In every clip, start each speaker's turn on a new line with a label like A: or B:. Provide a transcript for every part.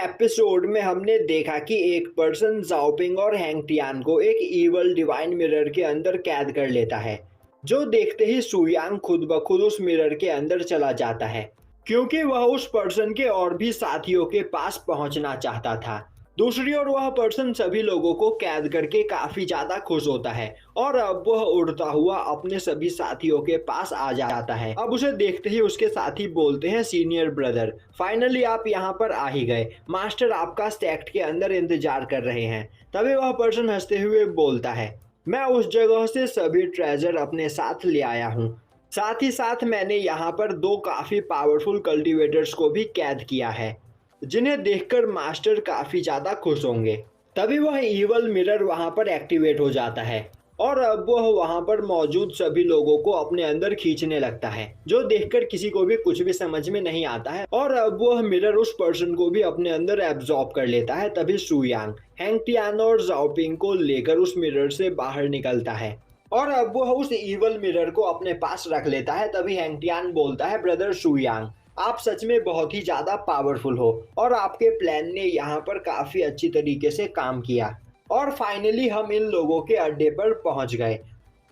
A: Episode में हमने देखा कि एक पर्सन जाओपिंग और हैंग टियान को एक इवल डिवाइन मिरर के अंदर कैद कर लेता है, जो देखते ही सुयांग खुद ब खुद उस मिरर के अंदर चला जाता है, क्योंकि वह उस पर्सन के और भी साथियों के पास पहुंचना चाहता था। दूसरी ओर वह पर्सन सभी लोगों को कैद करके काफी ज्यादा खुश होता है और अब वह उड़ता हुआ अपने सभी साथियों के पास आ जाता है। अब उसे देखते ही उसके साथी बोलते हैं, सीनियर ब्रदर, फाइनली आप यहाँ पर आ ही गए। मास्टर आपका सेक्ट के अंदर इंतजार कर रहे हैं। तभी वह पर्सन हंसते हुए बोलता है, मैं उस जगह से सभी ट्रेजर अपने साथ ले आया हूँ। साथ ही साथ मैंने यहाँ पर दो काफी पावरफुल कल्टीवेटर्स को भी कैद किया है, जिन्हें देखकर मास्टर काफी ज्यादा खुश होंगे। तभी वह इवल मिरर वहां पर एक्टिवेट हो जाता है और अब वह वहां पर मौजूद सभी लोगों को अपने अंदर खींचने लगता है, जो देखकर किसी को भी कुछ भी समझ में नहीं आता है। और अब वह मिरर उस पर्सन को भी अपने अंदर एब्जॉर्ब कर लेता है। तभी सुयांग हैंग टियान और जाओपिंग को लेकर उस मिरर से बाहर निकलता है और अब वह उस इवल मिरर को अपने पास रख लेता है। तभी हैंग टियान बोलता है, ब्रदर सुयांग, आप सच में बहुत ही ज्यादा पावरफुल हो और आपके प्लान ने यहाँ पर काफी अच्छी तरीके से काम किया और फाइनली हम इन लोगों के अड्डे पर पहुंच गए।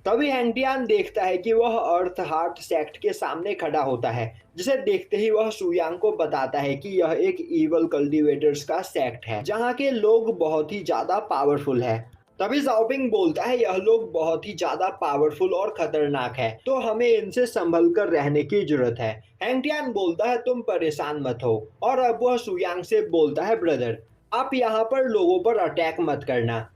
A: तभी हैंग टियान देखता है कि वह अर्थ हार्ट सेक्ट के सामने खड़ा होता है, जिसे देखते ही वह सुयांग को बताता है कि यह एक इवल कल्टीवेटर्स का सेक्ट है, जहाँ के लोग बहुत ही ज्यादा पावरफुल है। तभी जाओपिंग बोलता है, यह लोग बहुत ही ज्यादा पावरफुल और खतरनाक है, तो हमें इनसे संभल कर रहने की जरूरत है। हैंग टियान बोलता है, तुम परेशान मत हो। और अब वह सुयांग से बोलता है, ब्रदर, आप यहाँ पर लोगों पर अटैक मत करना,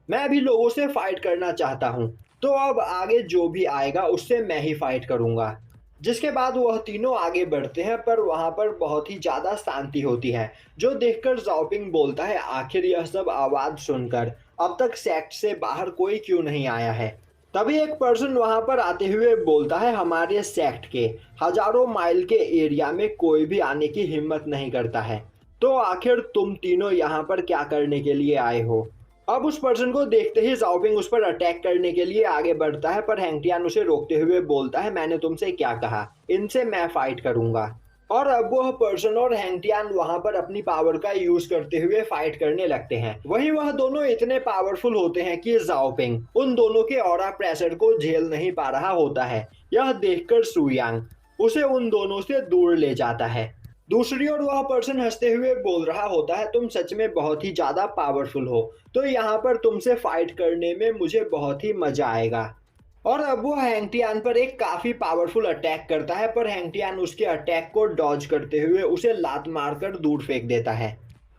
A: मैं भी लोगों से फाइट करना चाहता हूँ, तो अब आगे जो भी आएगा उससे मैं ही फाइट करूंगा। जिसके बाद वह तीनों आगे बढ़ते हैं, पर वहां पर बहुत ही ज्यादा शांति होती है, जो देखकर जाओपिंग बोलता है, आखिर यह सब आवाज सुनकर अब तक सेक्ट से बाहर कोई क्यों नहीं आया है। तभी एक पर्सन वहां पर आते हुए बोलता है, हमारे सेक्ट के हजारों माइल के एरिया में कोई भी आने की हिम्मत नहीं करता है, तो आखिर तुम तीनों यहाँ पर क्या करने के लिए आए हो। अब उस पर्सन को देखते ही जाओपिंग उस पर अटैक करने के लिए आगे बढ़ता है, पर हैंग टियान उसे रोकते हुए बोलता है, मैंने तुमसे क्या कहा, इनसे मैं फाइट करूंगा। और अब वह पर्सन और हैंग टियान वहां पर अपनी पावर का यूज करते हुए फाइट करने लगते हैं। वहीं वह दोनों इतने पावरफुल होते हैं कि जाओपिंग उन दोनों के ऑरा प्रेशर को झेल नहीं पा रहा होता है। यह देखकर सुयांग उसे उन दोनों से दूर ले जाता है। दूसरी ओर वह पर्सन हंसते हुए बोल रहा होता है, तुम सच में बहुत ही ज्यादा पावरफुल हो, तो यहाँ पर तुमसे फाइट करने में मुझे बहुत ही मजा आएगा। और अब वो हैंग टियान पर एक काफी पावरफुल अटैक करता है, पर हैंग टियान उसके अटैक को डॉज करते हुए उसे लात मारकर दूर फेंक देता है।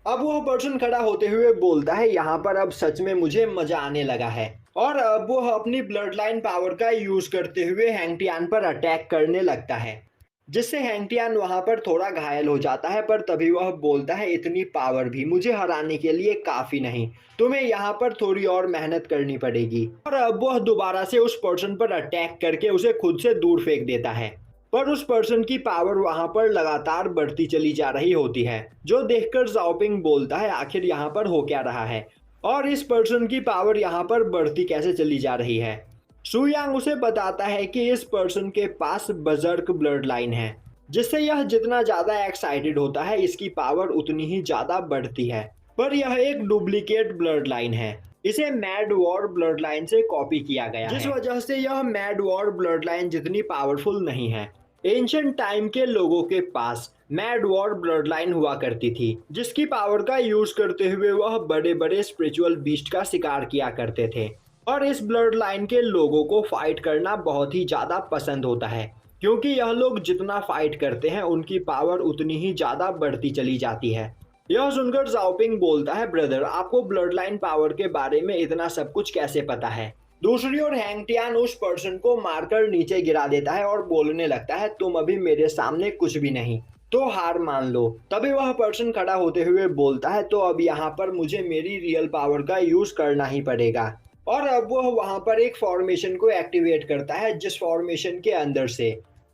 A: अब वह पर्सन खड़ा होते हुए बोलता है, यहाँ पर अब सच में मुझे मजा आने लगा है। और अब वह अपनी ब्लड लाइन पावर का यूज करते हुए हैंग टियान पर अटैक करने लगता है, जिससे हैंग टियान वहां पर थोड़ा घायल हो जाता है। पर तभी वह बोलता है, इतनी पावर भी मुझे हराने के लिए काफी नहीं, तुम्हें यहाँ पर थोड़ी और मेहनत करनी पड़ेगी। और अब वह दोबारा से उस पर्सन पर अटैक करके उसे खुद से दूर फेंक देता है, पर उस पर्सन की पावर वहां पर लगातार बढ़ती चली जा रही होती है, जो देखकर जाओपिंग बोलता है, आखिर यहाँ पर हो क्या रहा है और इस पर्सन की पावर यहाँ पर बढ़ती कैसे चली जा रही है। सुयांग उसे बताता है कि इस पर्सन के पास बजर्क ब्लड लाइन है, जिससे यह जितना ज्यादा एक्साइटेड होता है इसकी पावर उतनी ही ज्यादा बढ़ती है, पर यह एक डुप्लीकेट ब्लड लाइन है, इसे मैड वॉर ब्लड लाइन से कॉपी किया गया है, जिस वजह से यह मैड वॉर ब्लड लाइन जितनी पावरफुल नहीं है। एंशिएंट टाइम के लोगों के पास मैड वॉर ब्लड लाइन हुआ करती थी, जिसकी पावर का यूज करते हुए वह बड़े बड़े स्पिरिचुअल बीस्ट का शिकार किया करते थे। और इस ब्लड लाइन के लोगों को फाइट करना बहुत ही ज्यादा पसंद होता है, क्योंकि यह लोग जितना फाइट करते हैं उनकी पावर उतनी ही ज्यादा बढ़ती चली जाती है। यह सुनकर जाओपिंग बोलता है, ब्रदर, आपको ब्लड लाइन पावर के बारे में इतना सब कुछ कैसे पता है। दूसरी ओर हैंग टियान उस पर्सन को मारकर नीचे गिरा देता है और बोलने लगता है, तुम अभी मेरे सामने कुछ भी नहीं, तो हार मान लो। तभी वह पर्सन खड़ा होते हुए बोलता है, तो अब यहाँ पर मुझे मेरी रियल पावर का यूज करना ही पड़ेगा। और अब वह वहां पर एक फॉर्मेशन को एक्टिवेट करता है, जिस फॉर्मेशन के अंदर से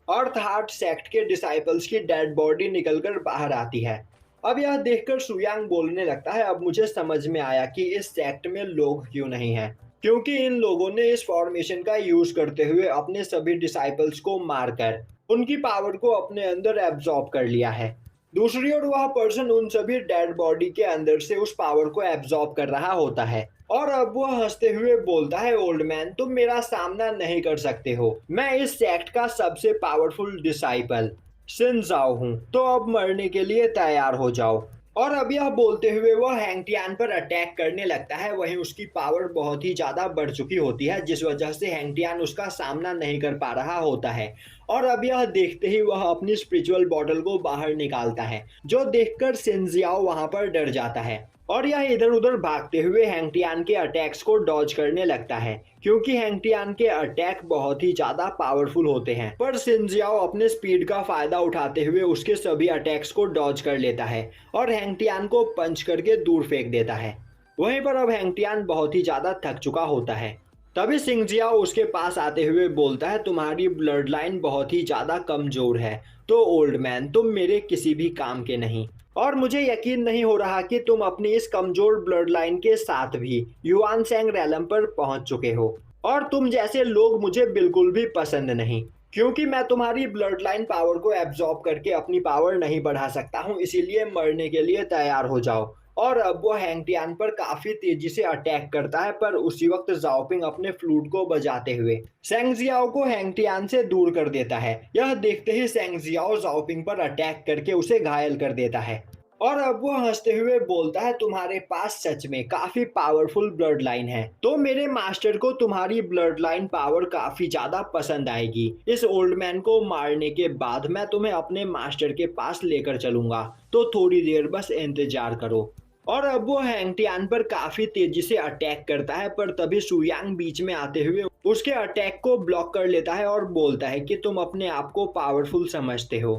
A: अर्थ हार्ट सेक्ट के डिसाइपल्स की डेड बॉडी निकलकर बाहर आती है। अब यह देखकर सुयांग बोलने लगता है, अब मुझे समझ में आया कि इस सेक्ट में लोग क्यों नहीं हैं, क्योंकि इन लोगों ने इस फॉर्मेशन का यूज करते हुए अपने सभी डिसाइपल्स को मारकर उनकी पावर को अपने अंदर एब्जॉर्ब कर लिया है। दूसरी ओर वह पर्सन उन सभी डेड बॉडी के अंदर से उस पावर को एब्जॉर्ब कर रहा होता है और अब वह हंसते हुए बोलता है, ओल्ड मैन, तुम मेरा सामना नहीं कर सकते हो। मैं इस सेक्ट का सबसे पावरफुल डिसाइपल सिन जाओ हूँ, तो अब मरने के लिए तैयार हो जाओ। और अब यह बोलते हुए वह हैंगटियान पर अटैक करने लगता है। वहीं उसकी पावर बहुत ही ज्यादा बढ़ चुकी होती है, जिस वजह से हैंगटियान उसका सामना नहीं कर पा रहा होता है। और अब यह देखते ही वह अपनी स्पिरिचुअल बॉटल को बाहर निकालता है, जो देखकर सिंजियाओ वहां पर डर जाता है और यह इधर उधर भागते हुए हैंगटियान के अटैक्स को डॉज करने लगता है, क्योंकि हैंगटियान के अटैक बहुत ही ज्यादा पावरफुल होते हैं। पर सिंजियाओ अपने स्पीड का फायदा उठाते हुए उसके सभी अटैक्स को डॉज कर लेता है और हैंगटियान को पंच करके दूर फेंक देता है। वहीं पर अब हैंगटियान बहुत ही ज्यादा थक चुका होता है। तभी सिंजियाओ उसके पास आते हुए बोलता है, तुम्हारी ब्लड लाइन बहुत ही ज्यादा कमजोर है, तो ओल्ड मैन तुम मेरे किसी भी काम के नहीं। और मुझे यकीन नहीं हो रहा कि तुम अपनी इस कमजोर ब्लड लाइन के साथ भी युआन सेंग रैलम पर पहुंच चुके हो। और तुम जैसे लोग मुझे बिल्कुल भी पसंद नहीं, क्योंकि मैं तुम्हारी ब्लड लाइन पावर को एब्जॉर्ब करके अपनी पावर नहीं बढ़ा सकता हूँ, इसीलिए मरने के लिए तैयार हो जाओ। और अब वो हैंगटियान पर काफी तेजी से अटैक करता है, पर उसी वक्त जाओपिंग अपने फ्लूट को बजाते हुए सेंगजियाओ को हैंगटियान से दूर कर देता है। यह देखते ही सेंगजियाओ जाओपिंग पर अटैक करके उसे घायल कर देता है और अब वो हंसते हुए बोलता है, तुम्हारे पास सच में काफी पावरफुल ब्लड लाइन है, तो मेरे मास्टर को तुम्हारी ब्लड लाइन पावर काफी ज्यादा पसंद आएगी। इस ओल्ड मैन को मारने के बाद मैं तुम्हें अपने मास्टर के पास लेकर चलूंगा, तो थोड़ी देर बस इंतजार करो। और अब वो हैंगटियान पर काफी तेजी से अटैक करता है, पर तभी सुयांग बीच में आते हुए उसके अटैक को ब्लॉक कर लेता है और बोलता है कि तुम अपने आप को पावरफुल समझते हो,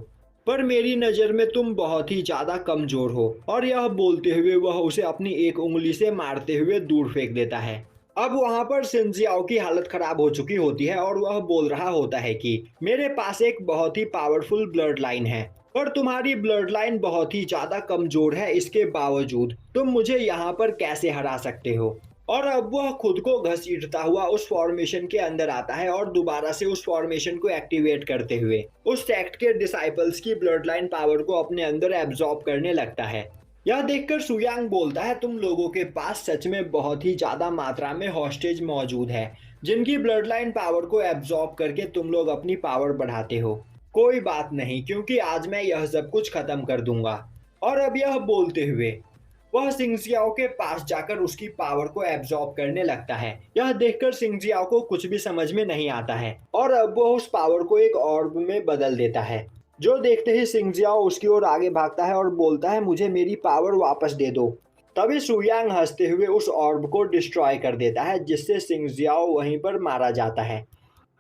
A: पर मेरी नज़र में तुम बहुत ही ज़्यादा कमज़ोर हो। और यह बोलते हुए वह उसे अपनी एक उंगली से मारते हुए दूर फेंक देता है। अब वहां पर सिंजियाओ की हालत खराब हो चुकी होती है और वह बोल रहा होता है कि मेरे पास एक बहुत ही पावरफुल ब्लड लाइन है, पर तुम्हारी ब्लड लाइन बहुत ही ज़्यादा कमज़ोर है, इसके बावजूद तुम मुझे यहाँ पर कैसे हरा सकते हो। और अब वह खुद को घसीटता हुआ उस फॉर्मेशन के अंदर आता है और दोबारा से उस फॉर्मेशन को एक्टिवेट करते हुए उस सेक्ट के डिसाइपल्स की ब्लड लाइन पावर को अपने अंदर एब्जॉर्ब करने लगता है। यह देखकर सुयांग बोलता है, तुम लोगों के पास सच में बहुत ही ज्यादा मात्रा में हॉस्टेज मौजूद है, जिनकी ब्लड लाइन पावर को एब्जॉर्ब करके तुम लोग अपनी पावर बढ़ाते हो। कोई बात नहीं, क्योंकि आज मैं यह सब कुछ खत्म कर दूंगा। और अब यह बोलते हुए वह सिंजियाओ के पास जाकर उसकी पावर को एब्जॉर्ब करने लगता है। यह देखकर सिंजियाओ को कुछ भी समझ में नहीं आता है और अब वह उस पावर को एक ऑर्ब में बदल देता है, जो देखते ही सिंजियाओ उसकी ओर आगे भागता है और बोलता है, मुझे मेरी पावर वापस दे दो। तभी सुयांग हंसते हुए उस ऑर्ब को डिस्ट्रॉय कर देता है, जिससे सिंजियाओ वहीं पर मारा जाता है।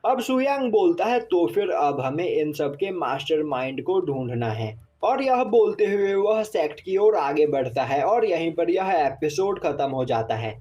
A: अब सुयांग बोलता है, तो फिर अब हमें इन सब के मास्टरमाइंड को ढूंढना है। और यह बोलते हुए वह सेक्ट की ओर आगे बढ़ता है और यहीं पर यह एपिसोड खत्म हो जाता है।